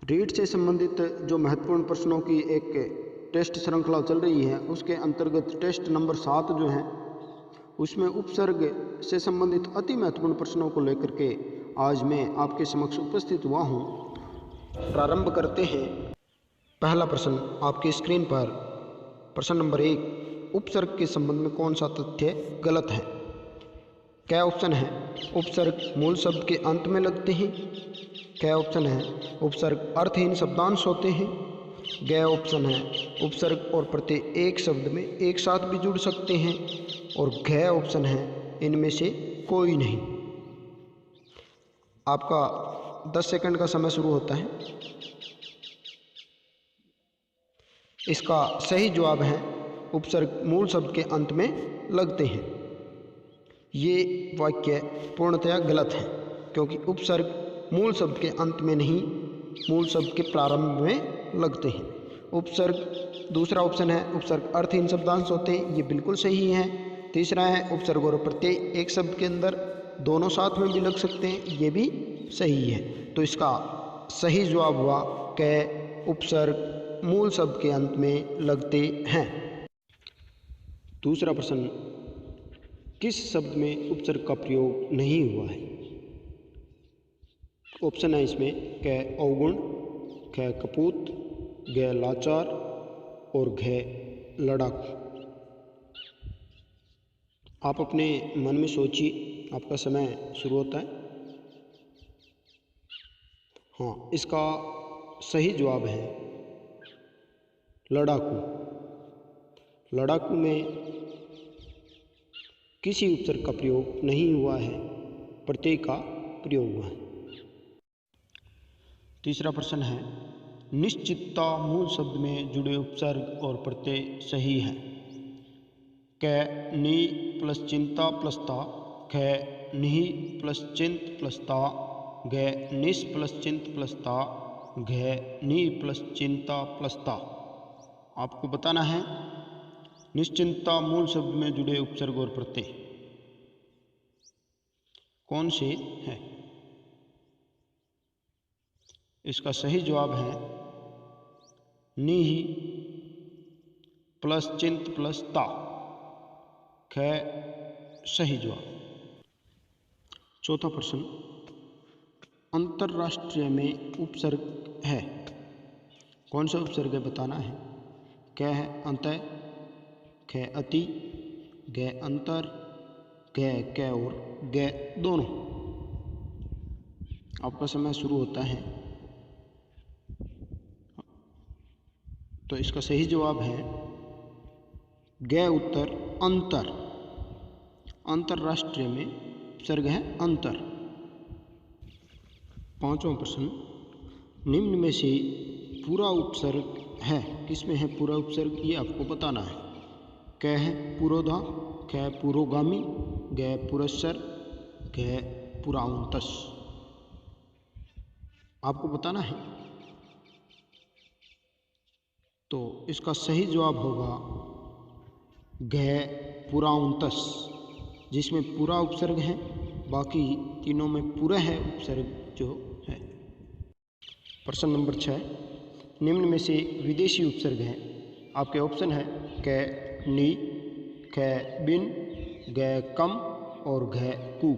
रीट से संबंधित जो महत्वपूर्ण प्रश्नों की एक टेस्ट श्रृंखला चल रही है उसके अंतर्गत टेस्ट नंबर 7 जो है उसमें उपसर्ग से संबंधित अति महत्वपूर्ण प्रश्नों को लेकर के आज मैं आपके समक्ष उपस्थित हुआ हूँ। प्रारंभ करते हैं। पहला प्रश्न आपकी स्क्रीन पर, प्रश्न नंबर 1, उपसर्ग के संबंध में कौन सा तथ्य गलत है? क्या ऑप्शन है? उपसर्ग मूल शब्द के अंत में लगते हैं। क्या ऑप्शन है? उपसर्ग अर्थहीन शब्दांश होते हैं। गया ऑप्शन है उपसर्ग और प्रत्यय एक शब्द में एक साथ भी जुड़ सकते हैं। और घ ऑप्शन है इनमें से कोई नहीं। आपका 10 सेकंड का समय शुरू होता है। इसका सही जवाब है उपसर्ग मूल शब्द के अंत में लगते हैं। ये वाक्य पूर्णतया गलत है क्योंकि उपसर्ग मूल शब्द के अंत में नहीं, मूल शब्द के प्रारंभ में लगते हैं। उपसर्ग, दूसरा ऑप्शन है उपसर्ग अर्थहीन शब्दांश होते हैं, ये बिल्कुल सही है। तीसरा है उपसर्ग और प्रत्यय एक शब्द के अंदर दोनों साथ में भी लग सकते हैं, ये भी सही है। तो इसका सही जवाब हुआ क, उपसर्ग मूल शब्द के अंत में लगते हैं। दूसरा प्रश्न, किस शब्द में उपसर्ग का प्रयोग नहीं हुआ है? ऑप्शन है इसमें क अवगुण, ख कपूत, ग लाचार और घ लड़ाकू। आप अपने मन में सोचिए, आपका समय शुरू होता है। हाँ, इसका सही जवाब है लड़ाकू। लड़ाकू में किसी उपसर्ग का प्रयोग नहीं हुआ है, प्रत्यय का प्रयोग हुआ है। तीसरा प्रश्न है, निश्चितता मूल शब्द में जुड़े उपसर्ग और प्रत्यय सही है। क नि प्लस चिंता प्लस ता, ख निहि प्लस चिंत प्लस ता, ग निस प्लस चिंत प्लस ता, घ नि प्लस चिंता प्लस ता। आपको बताना है निश्चिंता मूल शब्द में जुड़े उपसर्ग और प्रत्यय कौन से हैं? इसका सही जवाब है निहि प्लस चिंत प्लस ता, ख सही जवाब। चौथा प्रश्न, अंतरराष्ट्रीय में उपसर्ग है, कौन सा उपसर्ग है बताना है। क है अंतः, ख अति, ग अंतर, ग क और ग दोनों। आपका समय शुरू होता है। तो इसका सही जवाब है ग उत्तर अंतर। अंतरराष्ट्रीय में उपसर्ग है अंतर। पांचवा प्रश्न, निम्न में से पूरा उपसर्ग है, किसमें है पूरा उपसर्ग, ये आपको बताना है। क है पुरोधा, ख पुरोगामी, ग पुरस्सर, घ पुरांतस। आपको बताना है। तो इसका सही जवाब होगा घ पुरांतस, जिसमें पूरा उपसर्ग है, बाकी तीनों में पूरा है उपसर्ग जो है। प्रश्न नंबर 6, निम्न में से विदेशी उपसर्ग हैं। आपके ऑप्शन है क नी, ख बिन, ग कम और घ कु।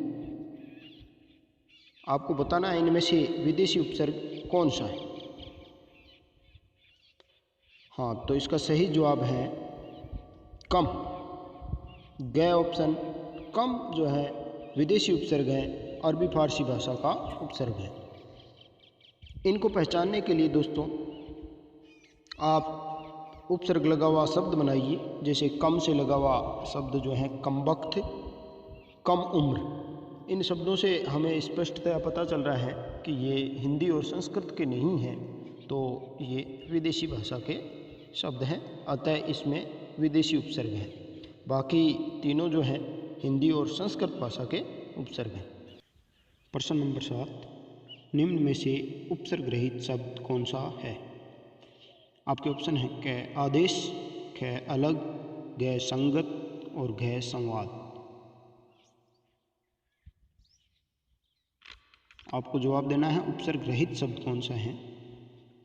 आपको बताना है इनमें से विदेशी उपसर्ग कौन सा है। हाँ, तो इसका सही जवाब है कम। ग ऑप्शन कम जो है विदेशी उपसर्ग है, अरबी फारसी भाषा का उपसर्ग है। इनको पहचानने के लिए दोस्तों आप उपसर्ग लगा हुआ शब्द बनाइए। जैसे कम से लगा हुआ शब्द जो है कम वक्त, कम उम्र। इन शब्दों से हमें स्पष्टतया पता चल रहा है कि ये हिंदी और संस्कृत के नहीं हैं, तो ये विदेशी भाषा के शब्द हैं, अतः इसमें विदेशी उपसर्ग है। बाकी तीनों जो हैं हिंदी और संस्कृत भाषा के उपसर्ग हैं। प्रश्न नंबर 7, निम्न में से उपसर्ग रहित शब्द कौन सा है? आपके ऑप्शन है क आदेश, ख अलग, ग संगत और घ संवाद। आपको जवाब देना है उपसर्ग रहित शब्द कौन सा है।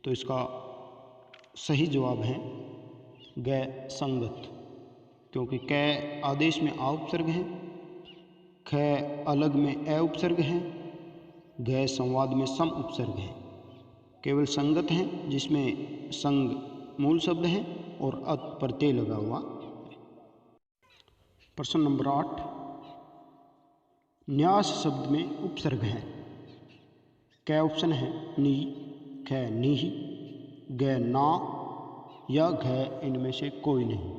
तो इसका सही जवाब है गै संगत, क्योंकि कै आदेश में आ उपसर्ग है, ख अलग में ए उपसर्ग है, गै संवाद में सम उपसर्ग है। केवल संगत हैं जिसमें संग मूल शब्द है और अत प्रत्यय लगा हुआ। प्रश्न नंबर 8, न्यास शब्द में उपसर्ग है। क्या ऑप्शन है? नी, ख नी, ग ना या घ इनमें से कोई नहीं।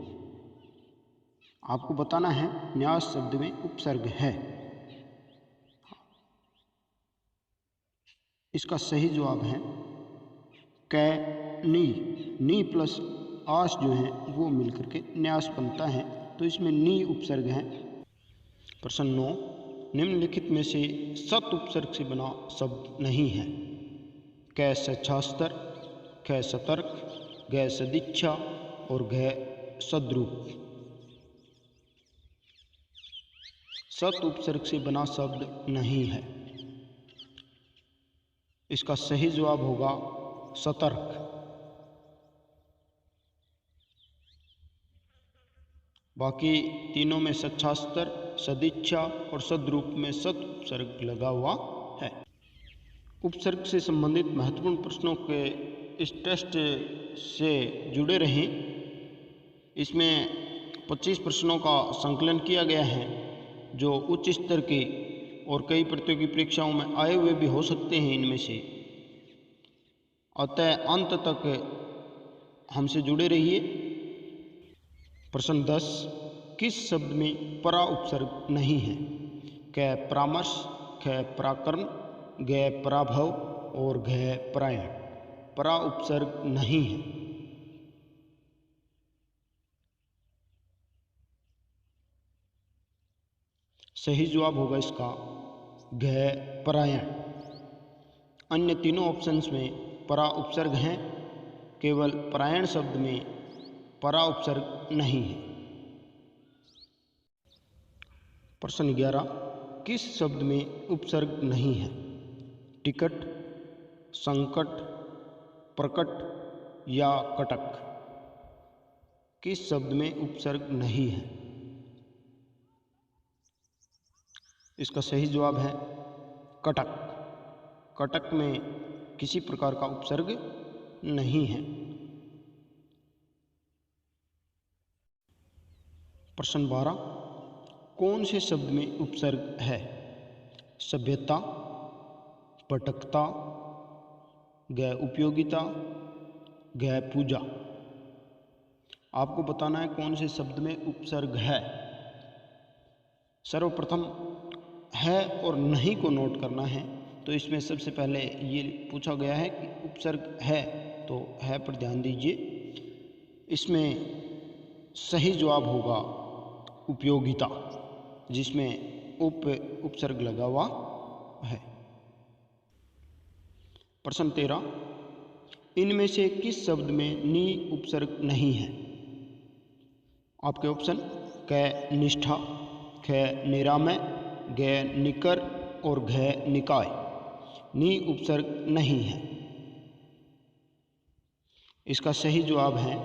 आपको बताना है न्यास शब्द में उपसर्ग है। इसका सही जवाब है कै नी। नी प्लस आस जो है वो मिलकर के न्यास बनता है, तो इसमें नी उपसर्ग है। प्रश्न 9, निम्नलिखित में से सत उपसर्ग से बना शब्द नहीं है। कै सच्छास्त्र, ख सतर्क, ग सदिच्छा और घ सद्रूप। सत उपसर्ग से बना शब्द नहीं है। इसका सही जवाब होगा सतर्क। बाकी तीनों में सच्छास्त्र, सदिच्छा और सद्रूप में सत उपसर्ग लगा हुआ है। उपसर्ग से संबंधित महत्वपूर्ण प्रश्नों के इस टेस्ट से जुड़े रहें। इसमें 25 प्रश्नों का संकलन किया गया है जो उच्च स्तर के और कई प्रतियोगी परीक्षाओं में आए हुए भी हो सकते हैं इनमें से। अतः अंत तक हमसे जुड़े रहिए। प्रश्न 10, किस शब्द में परा उपसर्ग नहीं है? क परामर्श, ख पराकर्म, ग पराभव और घ परायण। परा उपसर्ग नहीं है। सही जवाब होगा इसका घ परायण। अन्य तीनों ऑप्शंस में परा उपसर्ग हैं, केवल परायण शब्द में परा उपसर्ग नहीं है। प्रश्न 11, किस शब्द में उपसर्ग नहीं है? टिकट, संकट, प्रकट या कटक। किस शब्द में उपसर्ग नहीं है? इसका सही जवाब है कटक। कटक में किसी प्रकार का उपसर्ग नहीं है। प्रश्न 12, कौन से शब्द में उपसर्ग है? सभ्यता, पटकता, ग उपयोगिता, ग पूजा। आपको बताना है कौन से शब्द में उपसर्ग है। सर्वप्रथम है और नहीं को नोट करना है। तो इसमें सबसे पहले ये पूछा गया है कि उपसर्ग है, तो है पर ध्यान दीजिए। इसमें सही जवाब होगा उपयोगिता, जिसमें उपसर्ग लगा हुआ है। प्रश्न 13, इनमें से किस शब्द में नी उपसर्ग नहीं है? आपके ऑप्शन क निष्ठा, ख निरामय, ग निकर और घ निकाय। नी उपसर्ग नहीं है। इसका सही जवाब है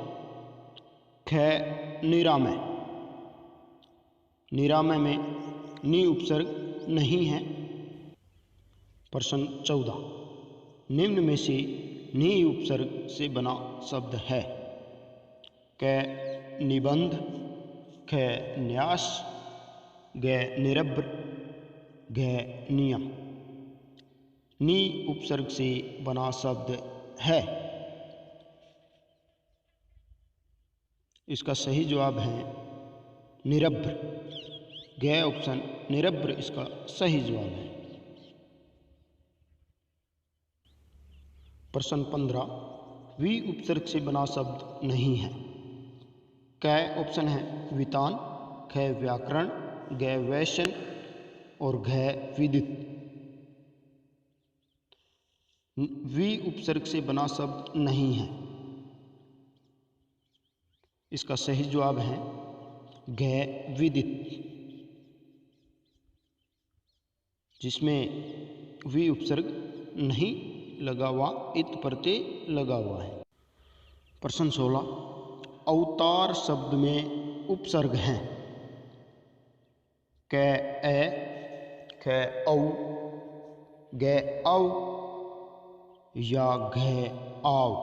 ख निरामय। निरामय में नी उपसर्ग नहीं है। प्रश्न 14, निम्न में से नी उपसर्ग से बना शब्द है? क निबंध, ख न्यास, ग निरभ्र, घ नियम। नी उपसर्ग से बना शब्द है। इसका सही जवाब है निरभ्र। घ ऑप्शन निरभ्र इसका सही जवाब है। प्रश्न 15, वी उपसर्ग से बना शब्द नहीं है। क ऑप्शन है वितान, ख व्याकरण, ग वैशन और घ विदित। वी उपसर्ग से बना शब्द नहीं है। इसका सही जवाब है घ विदित, जिसमें वी उपसर्ग नहीं लगा हुआ, इत प्रत्यय लगा हुआ है। प्रश्न 16, अवतार शब्द में उपसर्ग हैं कै ए, कै औ, गै औ या घै आव।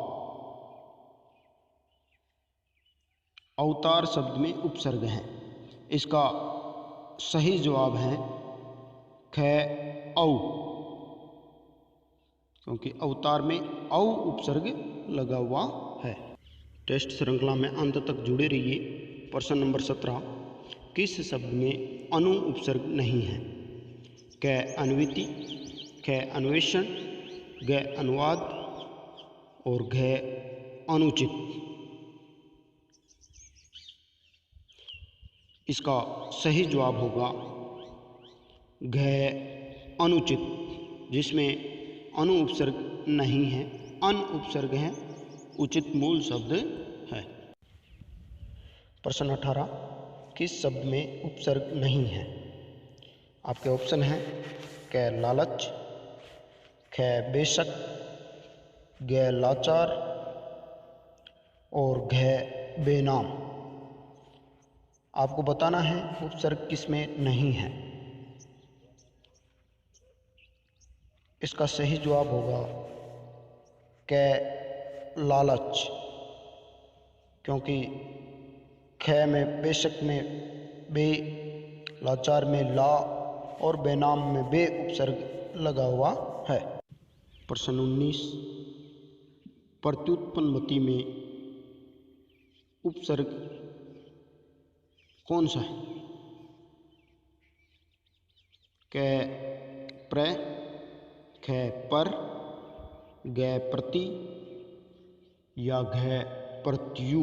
अवतार शब्द में उपसर्ग हैं, इसका सही जवाब है खै औ, क्योंकि अवतार में औ उपसर्ग लगा हुआ है। टेस्ट श्रृंखला में अंत तक जुड़े रहिए। प्रश्न नंबर 17, किस शब्द में अनु उपसर्ग नहीं है? कै अन्विति, कै अन्वेषण, गै अनुवाद और घै अनुचित। इसका सही जवाब होगा घै अनुचित, जिसमें अनु उपसर्ग नहीं है, अन उपसर्ग है, उचित मूल शब्द है। प्रश्न 18, किस शब्द में उपसर्ग नहीं है? आपके ऑप्शन हैं कै लालच, कै बेशक, गै लाचार और घै बेनाम। आपको बताना है उपसर्ग किसमें नहीं है। इसका सही जवाब होगा कै लालच, क्योंकि खे में बेशक में बे, लाचार में ला और बेनाम में बे उपसर्ग लगा हुआ है। प्रश्न 19, प्रत्युत्पन्नवती में उपसर्ग कौन सा है? कै प्र, कै पर, गै प्रति या घै प्रत्यु।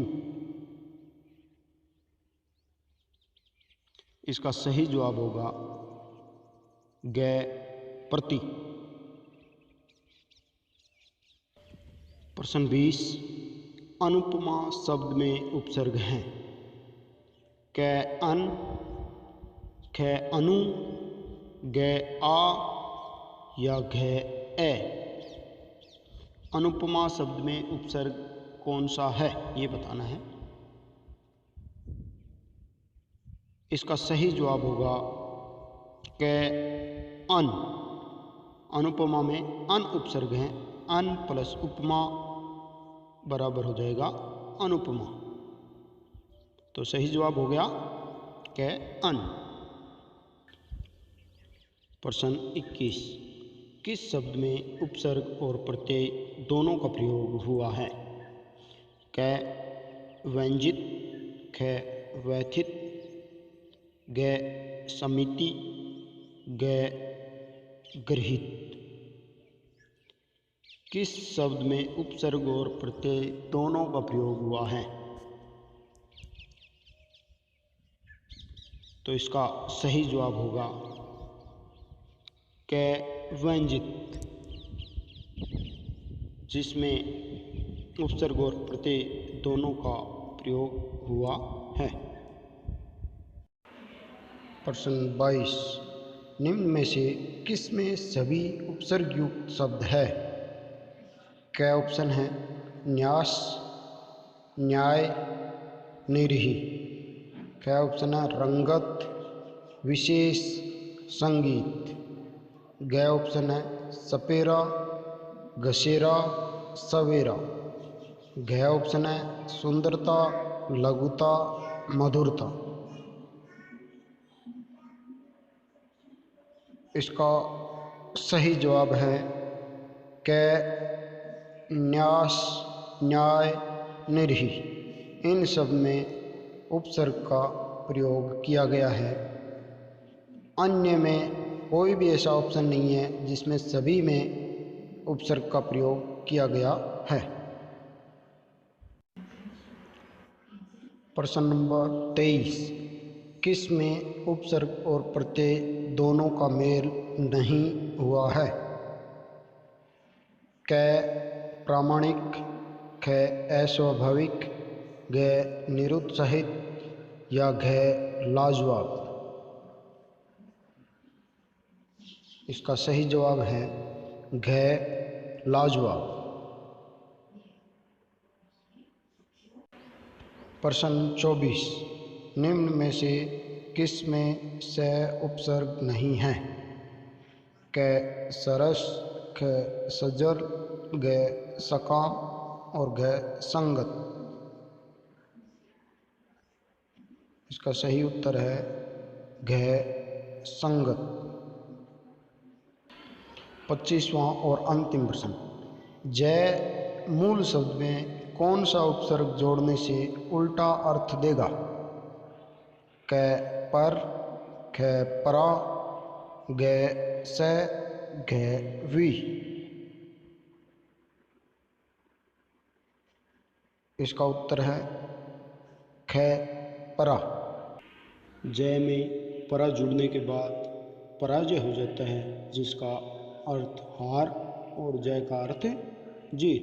इसका सही जवाब होगा गै प्रति। प्रश्न 20, अनुपमा शब्द में उपसर्ग हैं कै अन, कै अनु, गै आ या घै ए। अनुपमा शब्द में उपसर्ग कौन सा है, ये बताना है। इसका सही जवाब होगा कै अन। अनुपमा में अन उपसर्ग हैं, अन प्लस उपमा बराबर हो जाएगा अनुपमा, तो सही जवाब हो गया कै अन। प्रश्न 21, किस शब्द में उपसर्ग और प्रत्यय दोनों का प्रयोग हुआ है? कै व्यंजित, कै व्यथित, गै समिति, गै गृहीत। किस शब्द में उपसर्ग और प्रत्यय दोनों का प्रयोग हुआ है? तो इसका सही जवाब होगा कै व्यंजित, जिसमें उपसर्ग और प्रत्यय दोनों का प्रयोग हुआ है। प्रश्न 22, निम्न में से किस में सभी उपसर्ग युक्त शब्द है? क्या ऑप्शन है न्यास, न्याय, निरही। क्या ऑप्शन है रंगत, विशेष, संगीत। गै ऑप्शन है सपेरा, घसेरा, सवेरा। घै ऑप्शन है सुंदरता, लघुता, मधुरता। इसका सही जवाब है कै न्यास, न्याय, निरही। इन सब में उपसर्ग का प्रयोग किया गया है। अन्य में कोई भी ऐसा ऑप्शन नहीं है जिसमें सभी में उपसर्ग का प्रयोग किया गया है। प्रश्न नंबर 23, किस में उपसर्ग और प्रत्यय दोनों का मेल नहीं हुआ है? कै प्रामाणिक, कै अस्वाभाविक, गै निरुत्साहित या घै लाजवाब। इसका सही जवाब है घै लाजवाब। प्रश्न 24, निम्न में से किस में स उपसर्ग नहीं है? क सरस, ख सजर, ग सकाम और घ संगत। इसका सही उत्तर है घ संगत। 25वां और अंतिम प्रश्न, जय मूल शब्द में कौन सा उपसर्ग जोड़ने से उल्टा अर्थ देगा? क पर, ख परा, ग से, घ वी। इसका उत्तर है ख परा। जय में परा जुड़ने के बाद पराजय हो जाता है, जिसका अर्थ हार और जय का अर्थ जीत।